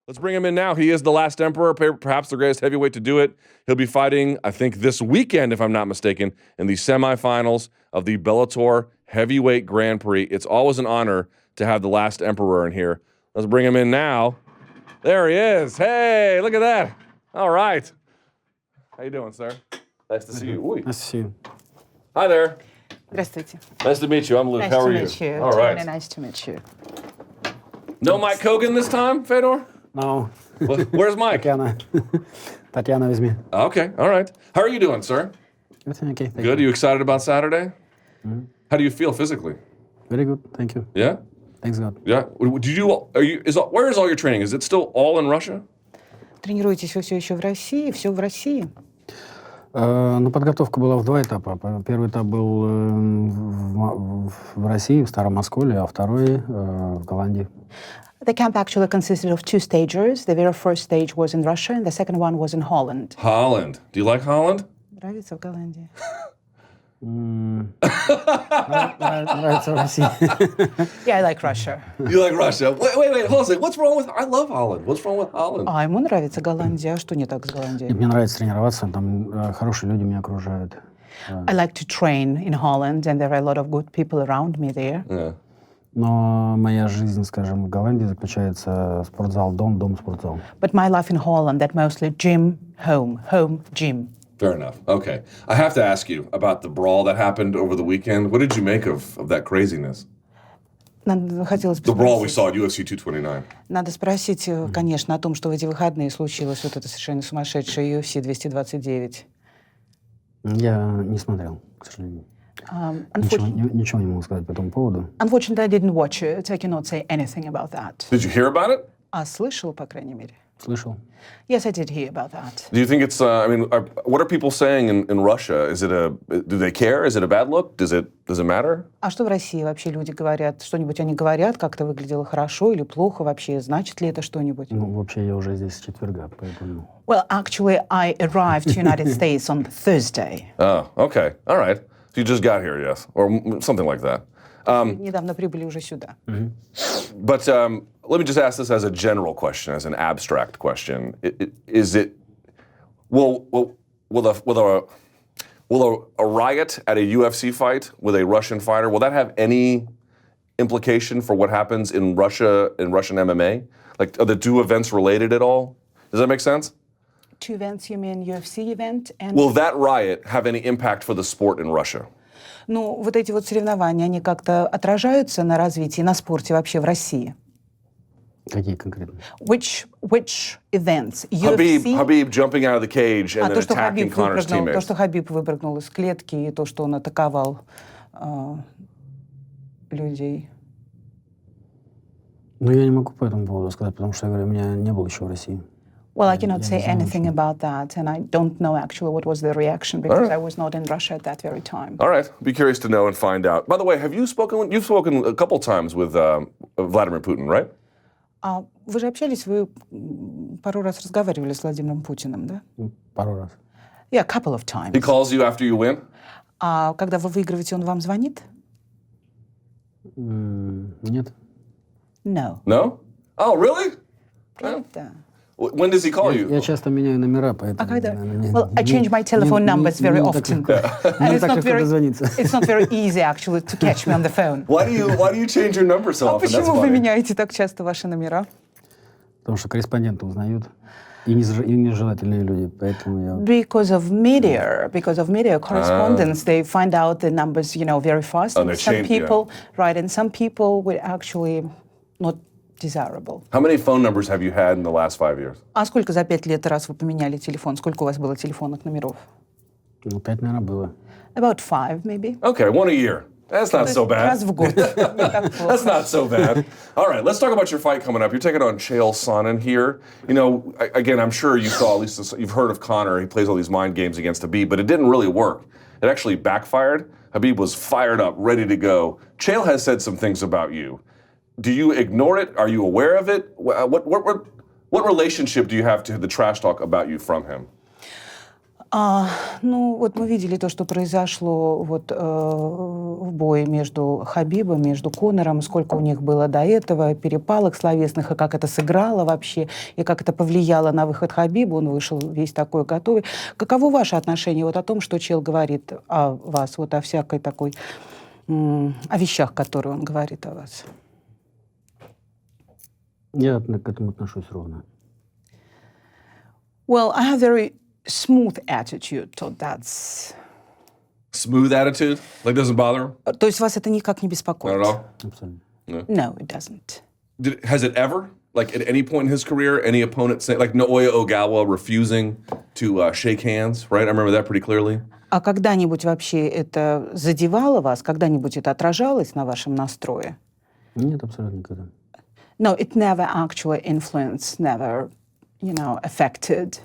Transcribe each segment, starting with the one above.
Let's bring him in now. He is the last emperor, perhaps the greatest heavyweight to do it. He'll be fighting, I think, this weekend, if I'm not mistaken, in the semifinals of the Bellator Heavyweight Grand Prix. It's always an honor to have the last emperor in here. Let's bring him in now. There he is. Hey, look at that. All right. How you doing, sir? Nice to see you. Ooh. Nice to see you. Hi there. Здравствуйте. Nice to meet you. I'm Luke. How are you? Nice to meet you. All right. Really nice to meet you. No Mike Hogan this time, Fedor? No. Where's Mike? Tatiana with me. Okay, all right. How are you doing, sir? Everything okay, thank Good. Are you. you excited about Saturday? Mm-hmm. How do you feel physically? Very good, thank you. Yeah? Thanks God. Yeah. Where is all your training? Is it still all in Russia? Тренируетесь вы все еще в России? Все в России? Ну, подготовка была в два этапа. Первый этап был в России, в Старом Осколе, а второй в Голландии. The camp actually consisted of two stages. The very first stage was in Russia, and the second one was in Holland. Holland. Do you like Holland? Нравится в Голландии? Нравится Россия. Yeah, I like Russia. You like Russia? Wait, hold on a second. What's wrong with... I love Holland. What's wrong with Holland? А ему нравится Голландия. А что не так с Голландией? Мне нравится тренироваться, там хорошие люди меня окружают. I like to train in Holland, and there are a lot of good people around me there. Yeah. Но моя жизнь, скажем, в Голландии заключается спортзал, дом, спортзал. But my life in Holland, that mostly gym, home, gym. Fair enough. Okay. I have to ask you about the brawl that happened over the weekend. What did you make of that craziness? Хотелось бы The brawl we спросить. saw at UFC 229. Надо спросить, конечно, о том, что в эти выходные случилось вот это совершенно сумасшедшее UFC 229. Я не смотрел, к сожалению. Ничего не могу сказать по этому поводу. Unfortunately, I didn't watch it. I cannot say anything about that. Did you hear about it? А слышал, по крайней мере. Слышал. Yes, I did hear about that. Do you think it's, what are people saying in Russia? Do they care? Is it a bad look? Does it matter? А что в России вообще люди говорят? Что-нибудь они говорят, как-то выглядело хорошо или плохо вообще? Значит ли это что-нибудь? Ну, вообще, я уже здесь с четверга, поэтому... Well, actually, I arrived to United States on Thursday. Oh, okay. All right. So you just got here, yes? Or something like that. Недавно прибыли уже сюда. But let me just ask this as a general question, as an abstract question. Will a riot at a UFC fight with a Russian fighter, will that have any implication for what happens in Russia, in Russian MMA? Like, are the two events related at all? Does that make sense? Two events, you mean UFC event and... Will that riot have any impact for the sport in Russia? Ну, вот эти вот соревнования, они как-то отражаются на развитии, на спорте вообще в России? Какие конкретно? Which events? UFC? Habib jumping out of the cage and then attacking Connor's teammates. То, что Хабиб выпрыгнул из клетки, и то, что он атаковал людей. Ну, я не могу по этому поводу сказать, потому что, я говорю, меня не было еще в России. Well, I cannot say anything about that, and I don't know actually what was the reaction because I was not in Russia at that very time. All right, be curious to know and find out. By the way, you've spoken a couple times with Vladimir Putin, right? Вы же общались, вы пару раз разговаривали с Владимиром Путиным, да? Пару раз. Yeah, a couple of times. He calls you after you win? А когда вы выигрываете, он вам звонит? Нет. No. No? Oh, really? Правда? When does he call you? Я часто меняю номера, поэтому... А когда? Well, I change my telephone numbers very often. And it's not very easy, actually, to catch me on the phone. Why do you change your number so А often? That's почему вы funny. меняете так часто ваши номера? Потому что корреспонденты узнают, и нежелательные люди, поэтому я... Because of media correspondence, they find out the numbers, very fast. And And some people, right, and some people were actually not desirable. How many phone numbers have you had in the last 5 years? А сколько за 5 лет раз вы поменяли телефон? Сколько у вас было телефонных номеров? Ну, 5, наверное, было. About 5, maybe. Okay, one a year. That's not so bad. Раз в год. That's not so bad. All right, let's talk about your fight coming up. You're taking on Chael Sonnen here. You know, again, I'm sure you saw, at least you've heard of Connor. He plays all these mind games against Habib, but it didn't really work. It actually backfired. Habib was fired up, ready to go. Chael has said some things about you. Do you ignore it? Are you aware of it? What relationship do you have to the trash talk about you from him? Ну, вот мы видели то, что произошло вот, в бое между Хабибом, между Конором, сколько у них было до этого перепалок словесных, и как это сыграло вообще, и как это повлияло на выход Хабиба. Он вышел весь такой готовый. Каково ваше отношение вот о том, что Чел говорит о вас, вот о всякой такой, о вещах, которые он говорит о вас? Я к этому отношусь ровно. Well, I have very smooth attitude, so that's... Smooth attitude? Like doesn't bother him? То есть вас это никак не беспокоит? Not at all? Абсолютно. No, it doesn't. Has it ever, like at any point in his career, any opponent say, like Naoya Ogawa refusing to shake hands, right? I remember that pretty clearly. А когда-нибудь вообще это задевало вас? Когда-нибудь это отражалось на вашем настрое? Нет, абсолютно никогда. No, it never actually influenced, never, you know, affected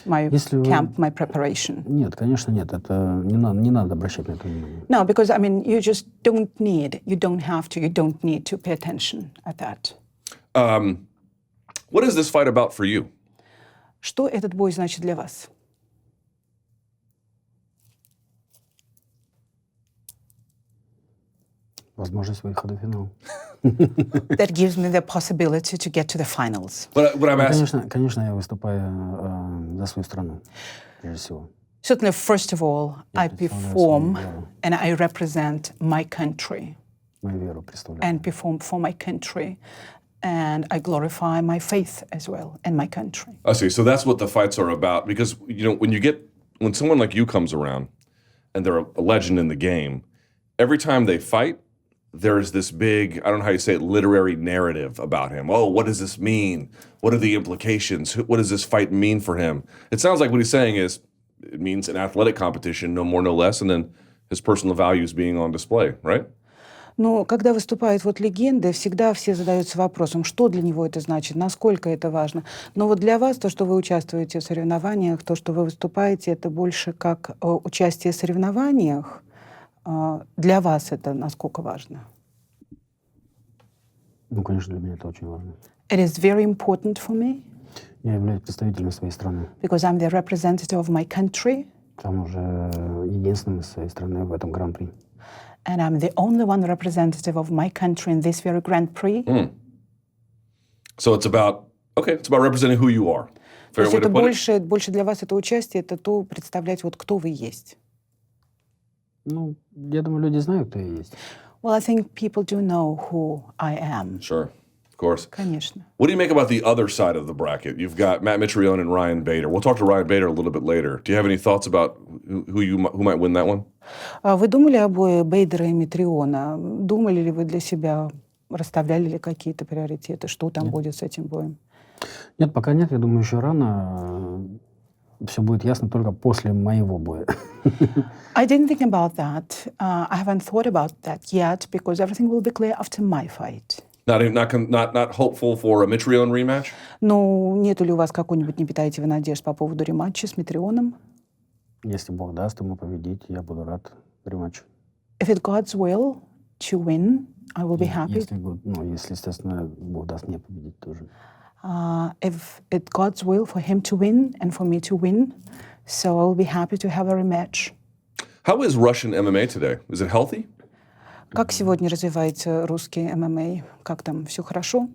my camp, my preparation. Нет, конечно, нет. Это не надо обращать на это внимание. No, because, I mean, you just don't need, you don't have to, you don't need to pay attention at that. What is this fight about for you? Что этот бой значит для вас? Возможность выхода в финал. That gives me the possibility to get to the finals. What I'm asking... Конечно, я выступаю за свою страну, прежде всего. Certainly, first of all, I perform and I represent my country. Мою веру представляю. And perform for my country. And I glorify my faith as well and my country. I see. So that's what the fights are about. Because, you know, when someone like you comes around and they're a legend in the game, every time they fight, there's this big, I don't know how you say it, literary narrative about him. Oh, what does this mean? What are the implications? What does this fight mean for him? It sounds like what he's saying is it means an athletic competition, no more, no less, and then his personal values being on display, right? Но когда выступают вот легенды, всегда все задаются вопросом, что для него это значит, насколько это важно. Но вот для вас то, что вы участвуете в соревнованиях, то, что вы выступаете, это больше как участие в соревнованиях. Для вас это насколько важно? Ну, конечно, для меня это очень важно. It is very important for me. Я являюсь представителем своей страны. Because I'm the representative of my country. К тому же единственным из своей страны в этом Гран-при. And I'm the only one representative of my country in this very Grand Prix. So it's about representing who you are. То есть это больше для вас это участие, это то представлять вот кто вы есть. Ну, я думаю, люди знают, кто я есть. Well, I think people do know who I am. Sure, of course. Конечно. What do you make about the other side of the bracket? You've got Matt Mitrione and Ryan Bader. We'll talk to Ryan Bader a little bit later. Do you have any thoughts about who might win that one? Вы думали о бое Бейдера и Митриона? Думали ли вы для себя, расставляли ли какие-то приоритеты? Что там будет с этим боем? Нет, пока нет. Я думаю, еще рано. Все будет ясно только после моего боя. I didn't think about that. I haven't thought about that yet because everything will be clear after my fight. Not hopeful for a Mitrione rematch? Ну, нету ли у вас какой-нибудь, не питаете вы надежд по поводу рематча с Митрионом? Если Бог даст ему победить, я буду рад рематчу. If it's God's will to win, I will be happy. Если, естественно, Бог даст мне победить тоже. If it's God's will for him to win and for me to win, so I will be happy to have a rematch. How is Russian MMA today? Is it healthy? Как сегодня развивается русский ММА? Как там, все хорошо?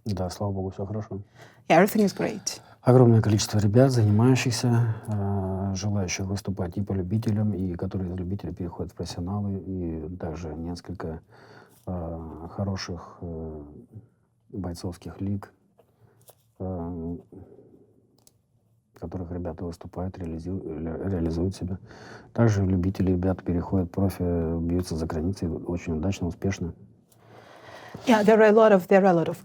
Да, слава Богу, все хорошо. Yeah, everything is great. Огромное количество ребят, занимающихся, желающих выступать и по любителям, и которые из любителей переходят в профессионалы, и также несколько хороших бойцовских лиг, в которых ребята выступают, реализуют себя. Также любители ребят переходят в профи, бьются за границей очень удачно, успешно. Yeah, there are a lot of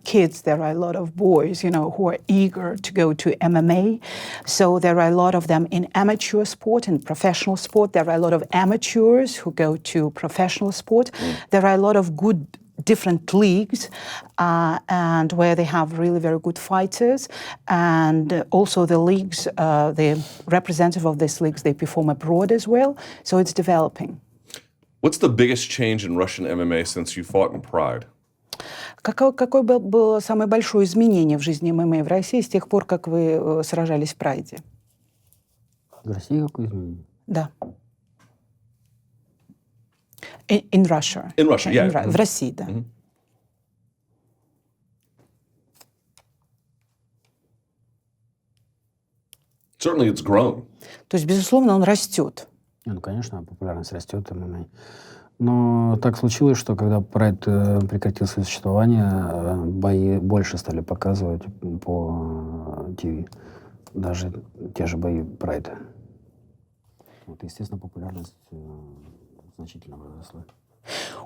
kids, there are a lot of boys, you know, who are eager to go to MMA. So there are a lot of them in amateur sport and professional sport. There are a lot of amateurs who go to professional sport. There are a lot of good different leagues and where they have really very good fighters, and also the leagues, the representative of these leagues, they perform abroad as well, so it's developing. What's the biggest change in Russian MMA since you fought in Pride? Какое было самое большое изменение в жизни ММА в России с тех пор, как вы сражались в Прайде? В России какое изменение? Да. In Russia. In Russia, yeah. В России, да. Certainly it's grown. То есть, безусловно, он растет. Ну, конечно, популярность растет, ММА. Но так случилось, что когда Прайд прекратил свое существование, бои больше стали показывать по ТВ. Даже те же бои Прайда. Вот, естественно, популярность значительно выросла.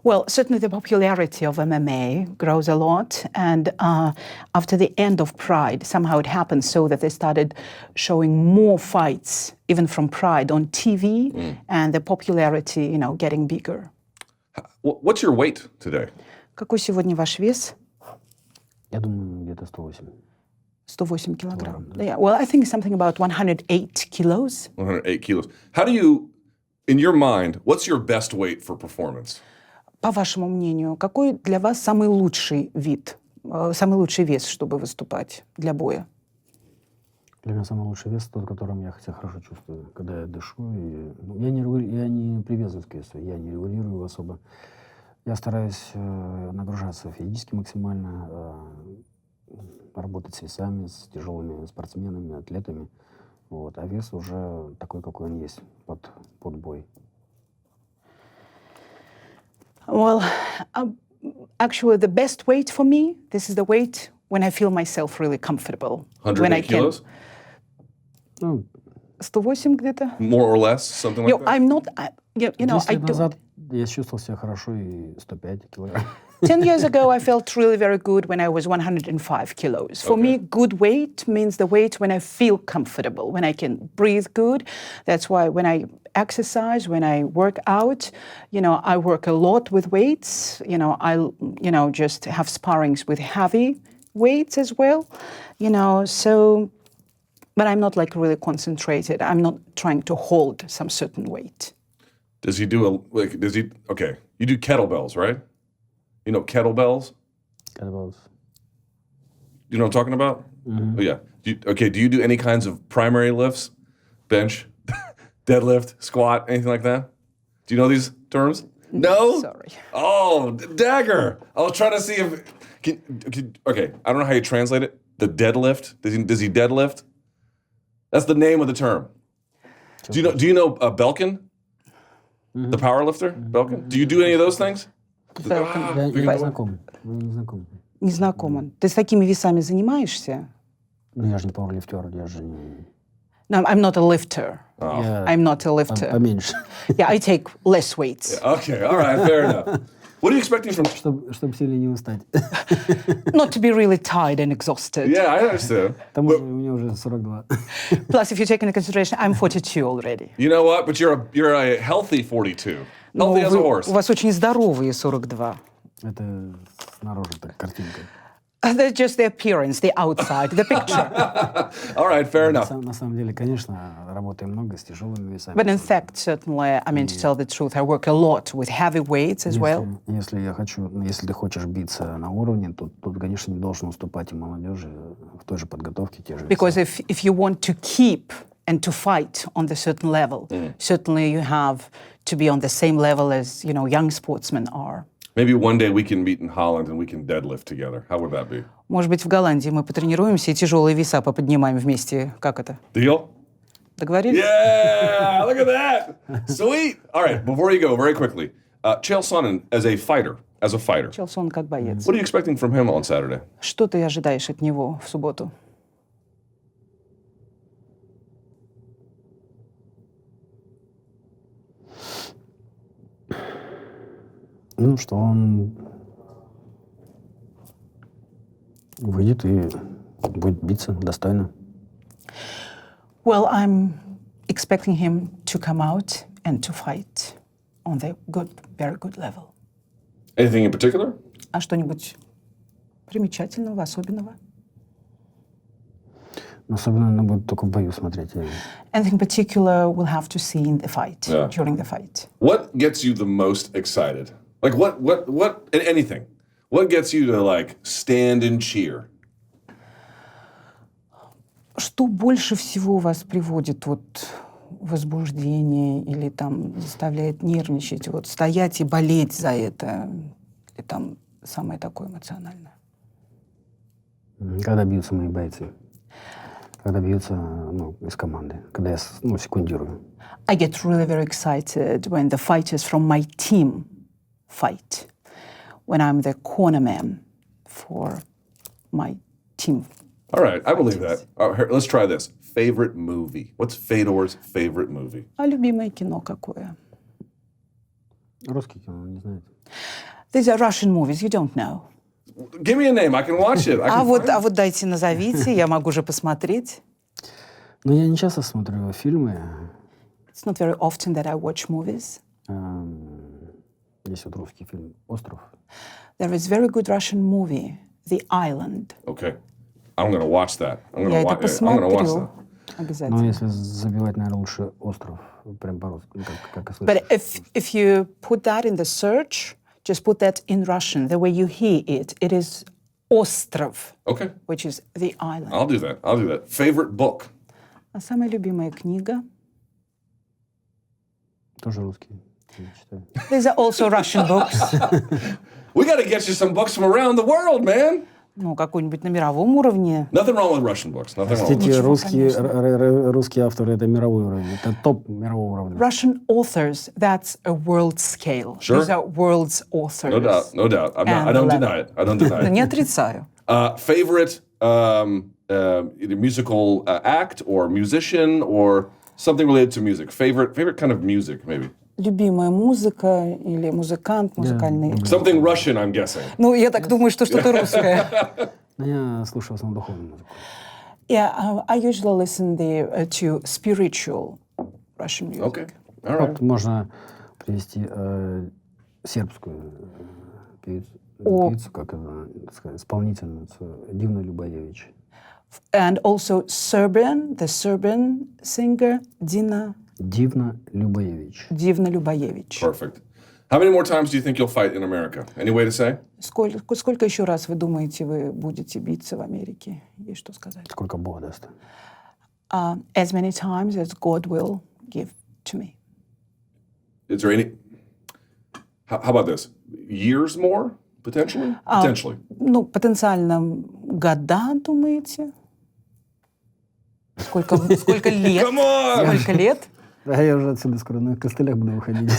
Well, certainly the popularity of MMA grows a lot, and after the end of Pride, somehow it happened so that they started showing more fights, even from Pride, on TV, and the popularity, getting bigger. What's your weight today? Какой сегодня ваш вес? Я думаю, где-то 108. 108 килограмм. Yeah, well, I think something about 108 kilos. 108 kilos. How do you, in your mind, what's your best weight for performance? По вашему мнению, какой для вас самый лучший самый лучший вес, чтобы выступать для боя? Для меня самый лучший вес тот, которым я себя хорошо чувствую, когда я дышу. Я не привязываюсь к весу, я не регулирую его особо. Я стараюсь нагружаться физически максимально, работать с весами, с тяжелыми спортсменами, атлетами. Вот. А вес уже такой, какой он есть, под бой. Well, actually, the best weight for me, this is the weight when I feel myself really comfortable. 108 kilos? 108 где-то. More or less, something like that? I'm not, I 10 лет don't. назад я чувствовал себя хорошо и 105 килограмм. 10 years ago, I felt really very good when I was 105 kilos. For me, good weight means the weight when I feel comfortable, when I can breathe good. That's why when I exercise, when I work out, I work a lot with weights. I just have sparrings with heavy weights as well. But I'm not like really concentrated. I'm not trying to hold some certain weight. Does he do okay, you do kettlebells, right? You know kettlebells? Kettlebells. You know what I'm talking about? Mm-hmm. Oh, yeah. Do you do any kinds of primary lifts? Bench, deadlift, squat, anything like that? Do you know these terms? No? Sorry. Oh, dagger. I was trying to see if... okay, I don't know how you translate it. The deadlift? Does he deadlift? That's the name of the term. Do you know Belkin? Mm-hmm. The power lifter? Mm-hmm. Belkin? Do you do any of those things? Я не знаком. Не знаком. Не знакомо. Ты с такими весами занимаешься? Ну, я же не пауэрлифтер, я же не... No, I'm not a lifter. Oh. I'm not a lifter. Поменьше. Yeah, I take less weights. Yeah, okay, all right, fair enough. What are you expecting from... Чтобы сильно не устать. Not to be really tired and exhausted. Yeah, I understand. Там у меня уже 42. Plus, if you take into consideration, I'm 42 already. You know what? But you're a healthy 42. Healthy as a horse. У вас очень здоровые 42. Это снаружи так, картинка. That's just the appearance, the outside, the picture. All right, fair enough. На самом деле, конечно, работаем много с тяжелыми весами. But in fact, certainly, to tell the truth, I work a lot with heavy weights as well. Если ты хочешь биться на уровне, то тут, конечно, не должен уступать и молодежи в той же подготовке, те же веса. Because if you want to keep and to fight on the certain level, certainly you have to be on the same level as, young sportsmen are. Maybe one day we can meet in Holland and we can deadlift together. How would that be? Может быть, в Голландии мы потренируемся и тяжелые веса поподнимаем вместе. Как это? Deal? Договорились? Yeah, look at that. Sweet. All right, before you go, very quickly, Chael Sonnen as a fighter. Chael Sonnen как боец. What are you expecting from him on Saturday? Что ты ожидаешь от него в субботу? Что он выйдет и будет биться достойно. Well, I'm expecting him to come out and to fight on the very good level. Anything in particular? А что-нибудь примечательного, особенного? Особенно надо будет только в бою смотреть. Anything particular we'll have to see in the fight, during the fight. What gets you the most excited? Like what anything. What gets you to stand and cheer? Что больше всего вас приводит возбуждение или там заставляет нервничать, вот стоять и болеть за это, или там самое такое эмоциональное? Когда бьются мои бойцы. Когда бьются из команды. Когда я секундирую. I get really very excited when the fighters from my team fight. When I'm the corner man for my team. All right, I believe that. Let's try this. Favorite movie. What's Fedor's favorite movie? А любимое кино какое? Русский кино, не знаете. These are Russian movies, you don't know. Give me a name, I can watch it. А вот дайте назовите, я могу же посмотреть. Но я не часто смотрю фильмы. It's not very often that I watch movies. Есть вот русский фильм «Остров». There is very good Russian movie, The Island. Okay. I'm going to watch that. Я это посмотрю. Но Обязательно. если забивать, наверное, лучше «Остров», прям по-русски, как и слышно. But if you put that in the search, just put that in Russian, the way you hear it, it is Остров, Okay. which is the island. I'll do that. Favorite book? А самая любимая книга? Тоже русский, я читаю. These are also Russian books. We got to get you some books from around the world, man. Ну, какой-нибудь на мировом уровне. Nothing wrong with Russian books. Nothing wrong with Простите, русские авторы — это мировой уровень, это топ мирового уровня. Russian authors, that's a world scale. Sure. These are world's authors. No doubt. I don't deny it. Не отрицаю. Favorite either musical act or musician or something related to music. Favorite kind of music, maybe. Любимая музыка или музыкант музыкальный. Something Russian, I'm guessing. Ну, я так думаю, что что-то русское. Я слушаю в основном духовную музыку. Yeah, I usually listen to spiritual Russian music. Okay. All right. Вот можно привести сербскую певицу, как она, так сказать, исполнительницу Дивна Любаевич. And also the Serbian singer Dina Дивна Любаевич. Дивна Любаевич. Perfect. How many more times do you think you'll fight in America? Any way to say? Сколько еще раз вы думаете, вы будете биться в Америке? Есть что сказать? Сколько Бог даст. As many times as God will give to me. Is there any... How about this? Years more, potentially? Potentially. Ну, потенциально года, думаете? Сколько лет? Come on! Сколько лет? А я уже отсюда скоро на костылях буду выходить.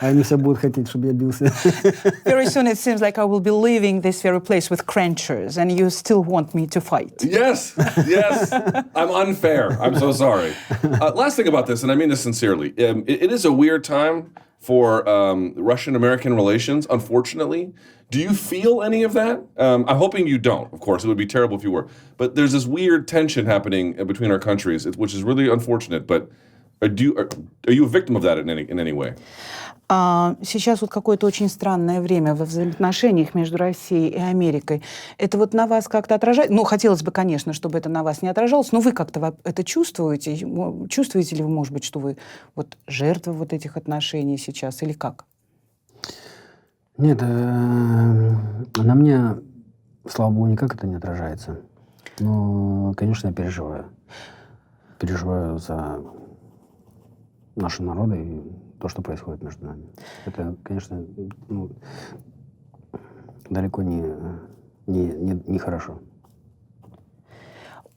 А они все будут хотеть, чтобы я бился. Very soon it seems like I will be leaving this very place with cranchers, and you still want me to fight. Yes. I'm unfair. I'm so sorry. Last thing about this, and I mean this sincerely, it is a weird time for Russian-American relations, unfortunately. Do you feel any of that? I'm hoping you don't, of course. It would be terrible if you were. But there's this weird tension happening between our countries, which is really unfortunate. But are you a victim of that in any way? Сейчас вот какое-то очень странное время во взаимоотношениях между Россией и Америкой. Это вот на вас как-то отражает? Ну, хотелось бы, конечно, чтобы это на вас не отражалось, но вы как-то это чувствуете? Чувствуете ли вы, может быть, что вы вот жертва вот этих отношений сейчас или как? Нет, на мне, слава богу, никак это не отражается. Но, конечно, я переживаю. Переживаю за наши народы и то, что происходит между нами. Это, конечно, далеко не хорошо.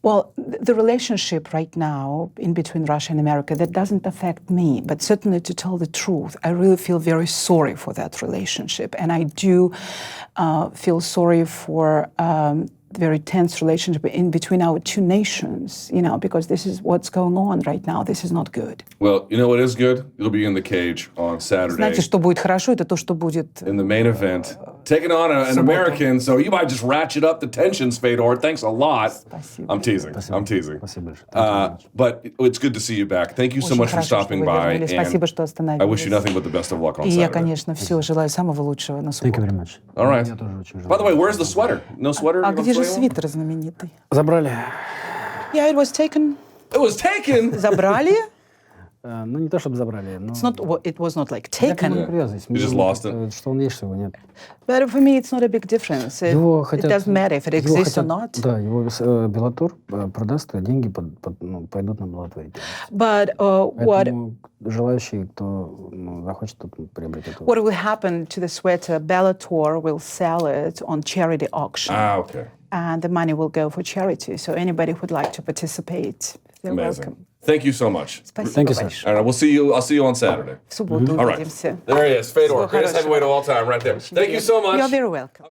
Well, the relationship right now in between Russia and America, that doesn't affect me. But certainly, to tell the truth, I really feel very sorry for that relationship. And I do feel sorry for very tense relationship in between our two nations, because this is what's going on right now. This is not good. Well, you know what is good? You'll be in the cage on Saturday. Знаете, что будет хорошо, это то, что будет... In the main event. Taking on an American, so you might just ratchet up the tensions, Fedor. Thanks a lot. Спасибо. I'm teasing. Спасибо большое. But it's good to see you back. Thank you so Очень much for хорошо, что stopping вы by. вернулись. Спасибо, что остановились. I wish you nothing but the best of luck on И я, Saturday. конечно, все желаю самого лучшего на Thank you субботу. very much. All right. Я тоже очень By the way, where's the sweater? No sweater? А You don't где же play one? свитер знаменитый? Забрали. Yeah, it was taken. It was taken. Забрали? Ну, не то, чтобы забрали, но... It was not like Я к нему не taken. привязываюсь. You just lost it? Что он есть, что его нет. But for me, it's not a big difference. It doesn't matter if it его exists or хотят- not. Да, его Bellator продаст, а деньги пойдут на Bellator. But what Поэтому желающий, кто захочет, тот приобретет его. what will happen to the sweater? Bellator will sell it on charity auction, Okay. and the money will go for charity. So anybody who would like to participate, they're Amazing. welcome. Thank you so much. Спасибо Thank you, sir. большое. All right, I'll see you on Saturday. В субботу All right. увидимся. There he is, Fedor, Всего greatest хорошего. heavyweight of all time, right there. Thank you so much. You're very welcome.